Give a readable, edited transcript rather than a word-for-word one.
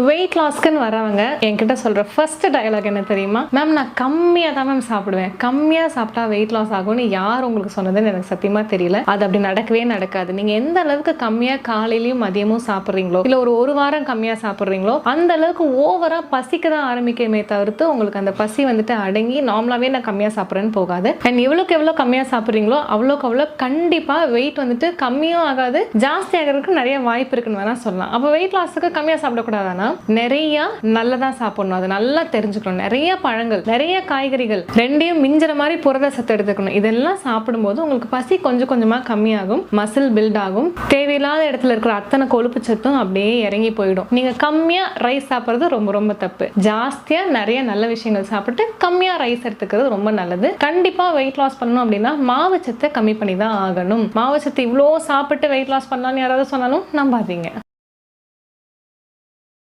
Wait லாஸ்க்குன்னு வரவங்க என்கிட்ட சொல்கிற ஃபர்ஸ்ட் டயலாக் என்ன தெரியுமா? மேம் நான் கம்மியாக தான் மேம் சாப்பிடுவேன், கம்மியாக சாப்பிட்டா வெயிட் லாஸ் ஆகும்னு யார் உங்களுக்கு சொன்னதுன்னு எனக்கு சத்தியமாக தெரியல. அது அப்படி நடக்கவே நடக்காது. நீங்கள் எந்த அளவுக்கு கம்மியாக காலையிலையும் மதியமும் சாப்பிட்றீங்களோ, இல்லை ஒரு வாரம் கம்மியாக சாப்பிட்றீங்களோ, அந்த அளவுக்கு ஓவராக பசிக்க தான் ஆரம்பிக்குமே தவிர்த்து உங்களுக்கு அந்த பசி வந்துட்டு அடங்கி நார்மலாகவே நான் கம்மியாக சாப்பிட்றேன்னு போகாது. அண்ட் எவ்வளோக்கு எவ்வளோ கம்மியாக சாப்பிட்றீங்களோ அவ்வளோக்கு அவ்வளோ கண்டிப்பாக வெயிட் வந்துட்டு கம்மியும் ஆகாது, ஜாஸ்தி ஆகிறதுக்கு நிறைய வாய்ப்பு இருக்குன்னு வேணால் சொல்லலாம். அப்போ வெயிட் லாஸுக்கு கம்மியாக சாப்பிடக்கூடாதானா? நிறைய நல்லதா சாப்பிடணும், அது நல்லா தெரிஞ்சுக்கணும். நிறைய பழங்கள், நிறைய காய்கறிகள், ரெண்டையும் மிஞ்சிற மாதிரி புரத சத்து எடுத்துக்கணும். இதெல்லாம் சாப்பிடும்போது உங்களுக்கு பசி கொஞ்சம் கொஞ்சமா கம்மியாகும், மசில் பில்ட் ஆகும், தேவையில்லாத இடத்துல இருக்கிற அத்தனை கொழுப்பு சத்தும் அப்படியே இறங்கி போயிடும். நீங்க கம்மியா ரைஸ் சாப்பிட்றது ரொம்ப ரொம்ப தப்பு. ஜாஸ்தியா நிறைய நல்ல விஷயங்கள் சாப்பிட்டு கம்மியா ரைஸ் எடுத்துக்கிறது ரொம்ப நல்லது. கண்டிப்பா வெயிட் லாஸ் பண்ணணும் அப்படின்னா மாவு சத்தை கம்மி பண்ணி தான் ஆகணும். மாவு சத்து இவ்வளோ சாப்பிட்டு வெயிட் லாஸ் பண்ணலாம்னு யாராவது சொன்னாலும் நம்பாதீங்க.